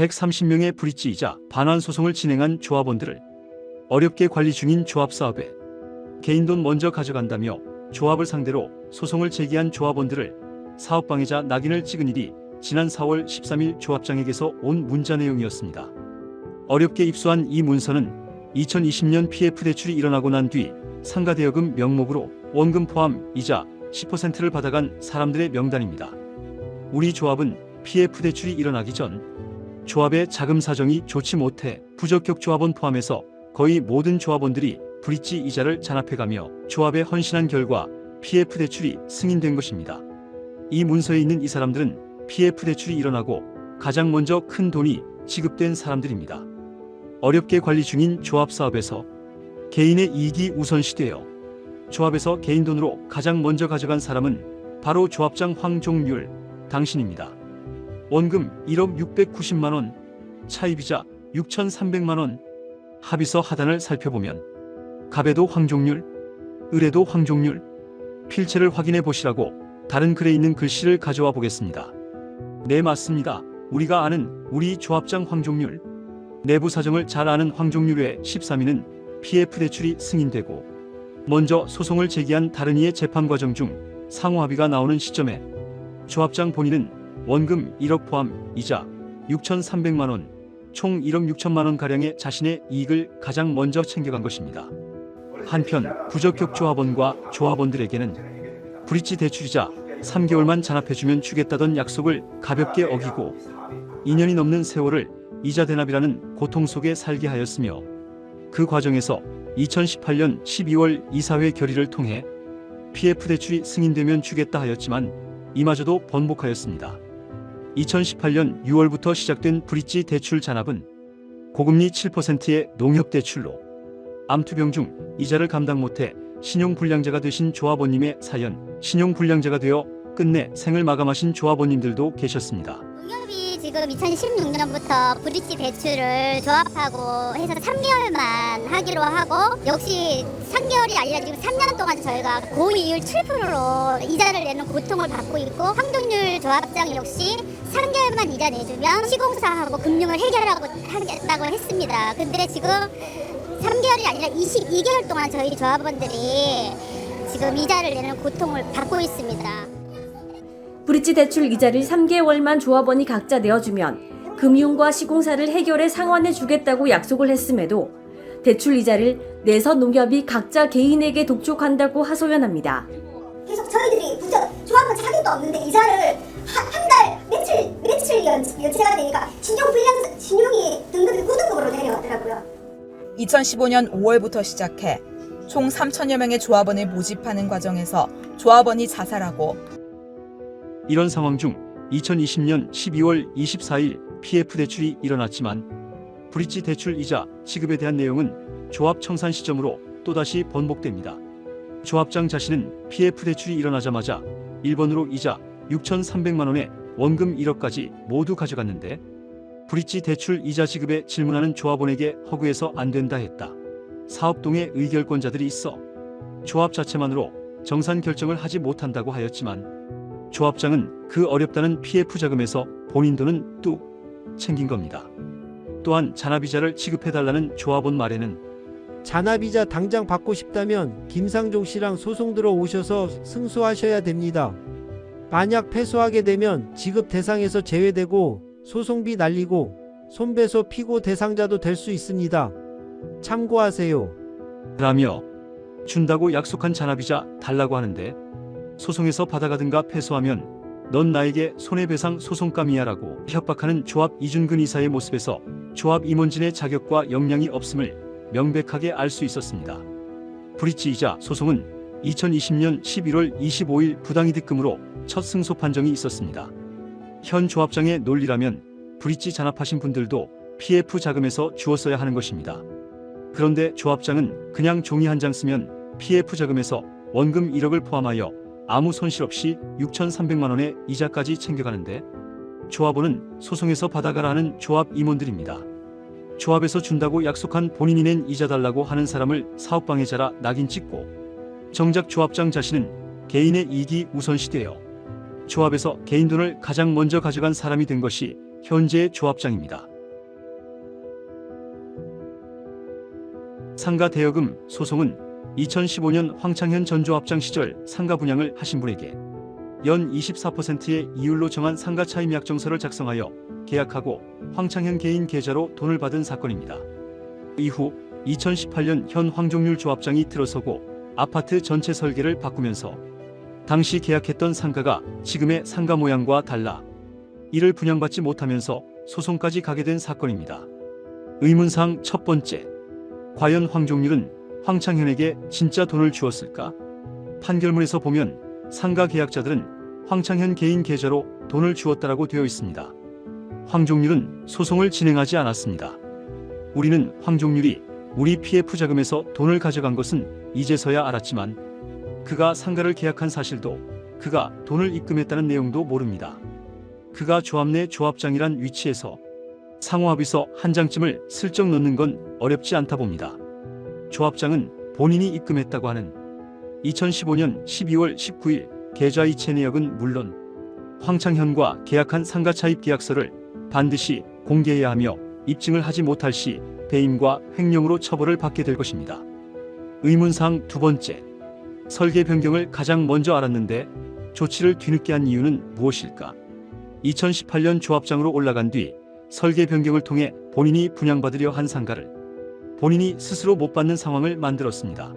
130명의 브릿지이자 반환 소송을 진행한 조합원들을 어렵게 관리 중인 조합 사업에 개인 돈 먼저 가져간다며 조합을 상대로 소송을 제기한 조합원들을 사업방해자 낙인을 찍은 일이 지난 4월 13일 조합장에게서 온 문자 내용이었습니다. 어렵게 입수한 이 문서는 2020년 PF 대출이 일어나고 난 뒤 상가대여금 명목으로 원금 포함 이자 10%를 받아간 사람들의 명단입니다. 우리 조합은 PF 대출이 일어나기 전 조합의 자금 사정이 좋지 못해 부적격 조합원 포함해서 거의 모든 조합원들이 브릿지 이자를 잔압해가며 조합에 헌신한 결과 PF 대출이 승인된 것입니다. 이 문서에 있는 이 사람들은 PF 대출이 일어나고 가장 먼저 큰 돈이 지급된 사람들입니다. 어렵게 관리 중인 조합 사업에서 개인의 이익이 우선시되어 조합에서 개인 돈으로 가장 먼저 가져간 사람은 바로 조합장 황종률 당신입니다. 원금 1억 690만 원, 차입이자 6,300만 원, 합의서 하단을 살펴보면 갑에도 황종률, 을에도 황종률, 필체를 확인해 보시라고 다른 글에 있는 글씨를 가져와 보겠습니다. 네, 맞습니다. 우리가 아는 우리 조합장 황종률, 내부 사정을 잘 아는 황종률의 13인은 PF 대출이 승인되고 먼저 소송을 제기한 다른 이의 재판 과정 중 상호 합의가 나오는 시점에 조합장 본인은 원금 1억 포함 이자 6,300만 원, 총 1억 6천만 원 가량의 자신의 이익을 가장 먼저 챙겨간 것입니다. 한편 부적격 조합원과 조합원들에게는 브릿지 대출이자 3개월만 잔압해주면 주겠다던 약속을 가볍게 어기고 2년이 넘는 세월을 이자 대납이라는 고통 속에 살게 하였으며 그 과정에서 2018년 12월 이사회 결의를 통해 PF 대출이 승인되면 주겠다 하였지만 이마저도 번복하였습니다. 2018년 6월부터 시작된 브릿지 대출 잔압은 고금리 7%의 농협대출로 암투병 중 이자를 감당 못해 신용불량자가 되신 조합원님의 사연, 신용불량자가 되어 끝내 생을 마감하신 조합원님들도 계셨습니다. 농협이 지금 2016년부터 브릿지 대출을 조합하고 해서 3개월만 하기로 하고 역시 3개월이 아니라 지금 3년 동안 저희가 고이율 7%로 이자를 내는 고통을 받고 있고 황종률 조합장 역시 3개월만 이자 내주면 시공사하고 금융을 해결하고 하겠다고 했습니다. 근데 지금 3개월이 아니라 22개월 동안 저희 조합원들이 지금 이자를 내는 고통을 받고 있습니다. 브릿지 대출 이자를 3개월만 조합원이 각자 내어주면 금융과 시공사를 해결해 상환해 주겠다고 약속을 했음에도 대출 이자를 내서 농협이 각자 개인에게 독촉한다고 하소연합니다. 계속 저희들이 조합원 자격도 없는데 이자를 한 달 며칠 연체가 되니까 신용이 등급이 9등급으로 내려왔더라고요. 2015년 5월부터 시작해 총 3천여 명의 조합원을 모집하는 과정에서 조합원이 자살하고 이런 상황 중 2020년 12월 24일 PF 대출이 일어났지만 브릿지 대출 이자 지급에 대한 내용은 조합 청산 시점으로 또다시 번복됩니다. 조합장 자신은 PF 대출이 일어나자마자 1번으로 이자 6,300만 원에 원금 1억까지 모두 가져갔는데 브릿지 대출 이자 지급에 질문하는 조합원에게 허구해서 안 된다 했다. 사업동의 의결권자들이 있어 조합 자체만으로 정산 결정을 하지 못한다고 하였지만 조합장은 그 어렵다는 PF 자금에서 본인 돈은 뚝 챙긴 겁니다. 또한 잔압이자를 지급해달라는 조합원 말에는 잔압이자 당장 받고 싶다면 김상종 씨랑 소송 들어오셔서 승소하셔야 됩니다. 만약 패소하게 되면 지급 대상에서 제외되고 소송비 날리고 손배소 피고 대상자도 될 수 있습니다. 참고하세요. 라며 준다고 약속한 잔압이자 달라고 하는데 소송에서 받아가든가 패소하면 넌 나에게 손해배상 소송감이야 라고 협박하는 조합 이준근 이사의 모습에서 조합 임원진의 자격과 역량이 없음을 명백하게 알 수 있었습니다. 브릿지 이자 소송은 2020년 11월 25일 부당이득금으로 첫 승소 판정이 있었습니다. 현 조합장의 논리라면 브릿지 잔압하신 분들도 PF 자금에서 주었어야 하는 것입니다. 그런데 조합장은 그냥 종이 한 장 쓰면 PF 자금에서 원금 1억을 포함하여 아무 손실 없이 6,300만 원의 이자까지 챙겨가는데 조합원은 소송에서 받아가라 하는 조합 임원들입니다. 조합에서 준다고 약속한 본인이 낸 이자 달라고 하는 사람을 사업방해자라 낙인 찍고 정작 조합장 자신은 개인의 이익이 우선시되어 조합에서 개인 돈을 가장 먼저 가져간 사람이 된 것이 현재의 조합장입니다. 상가 대여금 소송은 2015년 황창현 전 조합장 시절 상가 분양을 하신 분에게 연 24%의 이율로 정한 상가 차임 약정서를 작성하여 계약하고 황창현 개인 계좌로 돈을 받은 사건입니다. 이후 2018년 현 황종률 조합장이 들어서고 아파트 전체 설계를 바꾸면서 당시 계약했던 상가가 지금의 상가 모양과 달라 이를 분양받지 못하면서 소송까지 가게 된 사건입니다. 의문사항 첫 번째, 과연 황종률은 황창현에게 진짜 돈을 주었을까? 판결문에서 보면 상가 계약자들은 황창현 개인 계좌로 돈을 주었다라고 되어 있습니다. 황종률은 소송을 진행하지 않았습니다. 우리는 황종률이 우리 PF 자금에서 돈을 가져간 것은 이제서야 알았지만 그가 상가를 계약한 사실도 그가 돈을 입금했다는 내용도 모릅니다. 그가 조합 내 조합장이란 위치에서 상호합의서 한 장쯤을 슬쩍 넣는 건 어렵지 않다 봅니다. 조합장은 본인이 입금했다고 하는 2015년 12월 19일 계좌 이체 내역은 물론 황창현과 계약한 상가 차입 계약서를 반드시 공개해야 하며 입증을 하지 못할 시 배임과 횡령으로 처벌을 받게 될 것입니다. 의문사항 두 번째, 설계 변경을 가장 먼저 알았는데 조치를 뒤늦게 한 이유는 무엇일까? 2018년 조합장으로 올라간 뒤 설계 변경을 통해 본인이 분양받으려 한 상가를 본인이 스스로 못 받는 상황을 만들었습니다.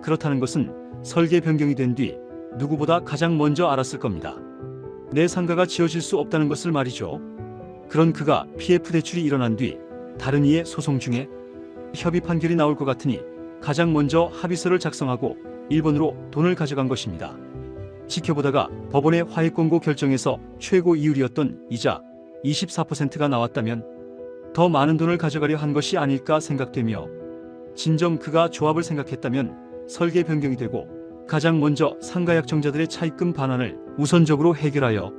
그렇다는 것은 설계 변경이 된 뒤 누구보다 가장 먼저 알았을 겁니다. 내 상가가 지어질 수 없다는 것을 말이죠. 그런 그가 PF 대출이 일어난 뒤 다른 이의 소송 중에 협의 판결이 나올 것 같으니 가장 먼저 합의서를 작성하고 일본으로 돈을 가져간 것입니다. 지켜보다가 법원의 화해권고 결정에서 최고 이율이었던 이자 24%가 나왔다면 더 많은 돈을 가져가려 한 것이 아닐까 생각되며 진정 그가 조합을 생각했다면 설계 변경이 되고 가장 먼저 상가 약정자들의 차입금 반환을 우선적으로 해결하여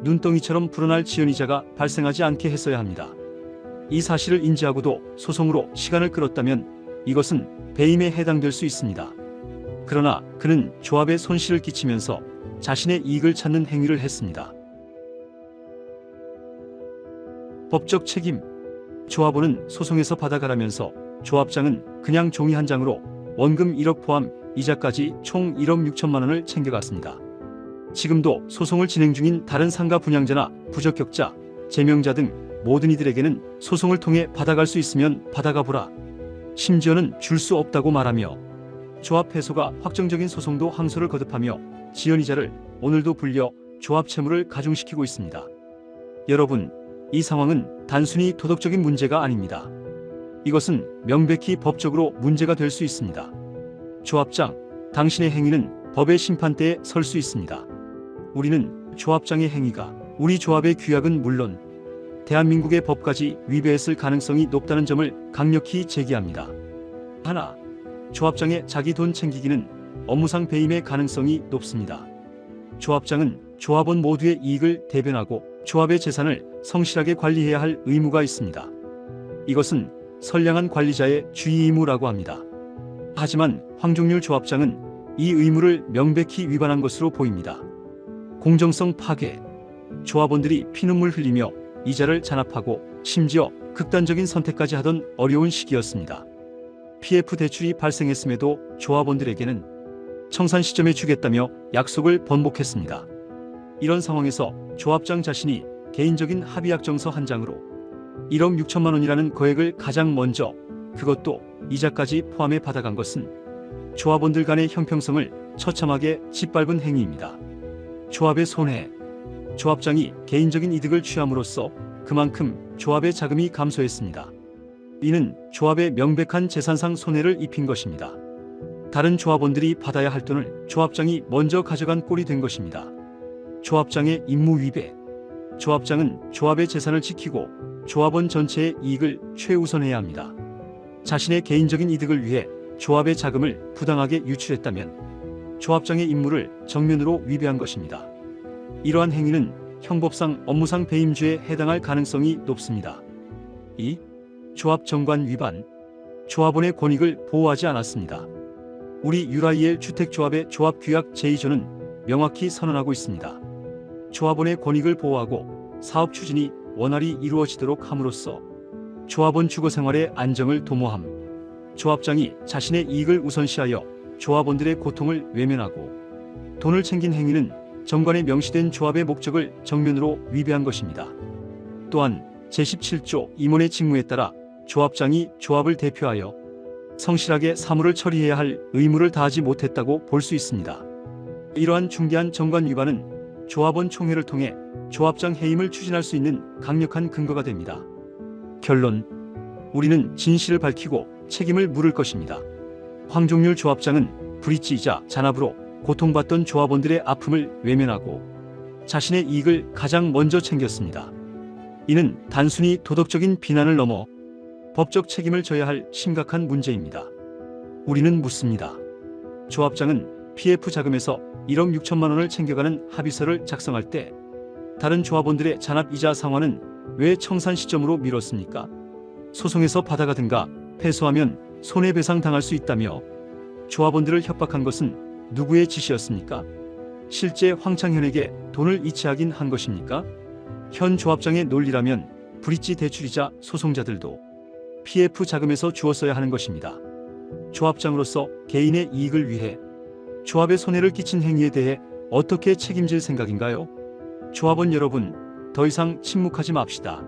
눈덩이처럼 불어날 지연이자가 발생하지 않게 했어야 합니다. 이 사실을 인지하고도 소송으로 시간을 끌었다면 이것은 배임에 해당될 수 있습니다. 그러나 그는 조합에 손실을 끼치면서 자신의 이익을 찾는 행위를 했습니다. 법적 책임. 조합원은 소송에서 받아가라면서 조합장은 그냥 종이 한 장으로 원금 1억 포함 이자까지 총 1억 6천만 원을 챙겨갔습니다. 지금도 소송을 진행 중인 다른 상가 분양자나 부적격자, 제명자 등 모든 이들에게는 소송을 통해 받아갈 수 있으면 받아가 보라. 심지어는 줄 수 없다고 말하며 조합 패소가 확정적인 소송도 항소를 거듭하며 지연이자를 오늘도 불려 조합 채무를 가중시키고 있습니다. 여러분, 이 상황은 단순히 도덕적인 문제가 아닙니다. 이것은 명백히 법적으로 문제가 될 수 있습니다. 조합장, 당신의 행위는 법의 심판대에 설 수 있습니다. 우리는 조합장의 행위가 우리 조합의 규약은 물론 대한민국의 법까지 위배했을 가능성이 높다는 점을 강력히 제기합니다. 하나, 조합장의 자기 돈 챙기기는 업무상 배임의 가능성이 높습니다. 조합장은 조합원 모두의 이익을 대변하고 조합의 재산을 성실하게 관리해야 할 의무가 있습니다. 이것은 선량한 관리자의 주의 의무라고 합니다. 하지만 황종률 조합장은 이 의무를 명백히 위반한 것으로 보입니다. 공정성 파괴. 조합원들이 피눈물 흘리며 이자를 잔압하고 심지어 극단적인 선택까지 하던 어려운 시기였습니다. PF 대출이 발생했음에도 조합원들에게는 청산 시점에 주겠다며 약속을 번복했습니다. 이런 상황에서 조합장 자신이 개인적인 합의약정서 한 장으로 1억 6천만 원이라는 거액을 가장 먼저, 그것도 이자까지 포함해 받아간 것은 조합원들 간의 형평성을 처참하게 짓밟은 행위입니다. 조합의 손해. 조합장이 개인적인 이득을 취함으로써 그만큼 조합의 자금이 감소했습니다. 이는 조합에 명백한 재산상 손해를 입힌 것입니다. 다른 조합원들이 받아야 할 돈을 조합장이 먼저 가져간 꼴이 된 것입니다. 조합장의 임무 위배. 조합장은 조합의 재산을 지키고 조합원 전체의 이익을 최우선해야 합니다. 자신의 개인적인 이득을 위해 조합의 자금을 부당하게 유출했다면 조합장의 임무를 정면으로 위배한 것입니다. 이러한 행위는 형법상 업무상 배임죄에 해당할 가능성이 높습니다. 2. 조합 정관 위반. 조합원의 권익을 보호하지 않았습니다. 우리 유라이엘 주택조합의 조합규약 제2조는 명확히 선언하고 있습니다. 조합원의 권익을 보호하고 사업 추진이 원활히 이루어지도록 함으로써 조합원 주거생활의 안정을 도모함. 조합장이 자신의 이익을 우선시하여 조합원들의 고통을 외면하고 돈을 챙긴 행위는 정관에 명시된 조합의 목적을 정면으로 위배한 것입니다. 또한 제17조 임원의 직무에 따라 조합장이 조합을 대표하여 성실하게 사무를 처리해야 할 의무를 다하지 못했다고 볼 수 있습니다. 이러한 중대한 정관 위반은 조합원 총회를 통해 조합장 해임을 추진할 수 있는 강력한 근거가 됩니다. 결론, 우리는 진실을 밝히고 책임을 물을 것입니다. 황종률 조합장은 브릿지이자 잔압으로 고통받던 조합원들의 아픔을 외면하고 자신의 이익을 가장 먼저 챙겼습니다. 이는 단순히 도덕적인 비난을 넘어 법적 책임을 져야 할 심각한 문제입니다. 우리는 묻습니다. 조합장은 PF 자금에서 1억 6천만 원을 챙겨가는 합의서를 작성할 때 다른 조합원들의 잔압 이자 상환은 왜 청산 시점으로 미뤘습니까? 소송에서 받아가든가 패소하면 손해배상 당할 수 있다며 조합원들을 협박한 것은 누구의 지시였습니까? 실제 황창현에게 돈을 이체하긴 한 것입니까? 현 조합장의 논리라면 브릿지 대출이자 소송자들도 PF 자금에서 주었어야 하는 것입니다. 조합장으로서 개인의 이익을 위해 조합에 손해를 끼친 행위에 대해 어떻게 책임질 생각인가요? 조합원 여러분, 더 이상 침묵하지 맙시다.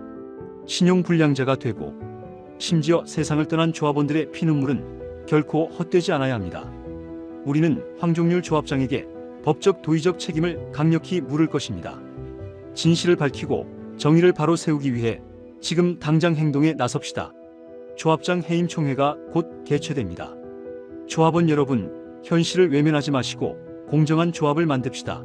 신용불량자가 되고 심지어 세상을 떠난 조합원들의 피눈물은 결코 헛되지 않아야 합니다. 우리는 황종률 조합장에게 법적 도의적 책임을 강력히 물을 것입니다. 진실을 밝히고 정의를 바로 세우기 위해 지금 당장 행동에 나섭시다. 조합장 해임 총회가 곧 개최됩니다. 조합원 여러분, 현실을 외면하지 마시고 공정한 조합을 만듭시다.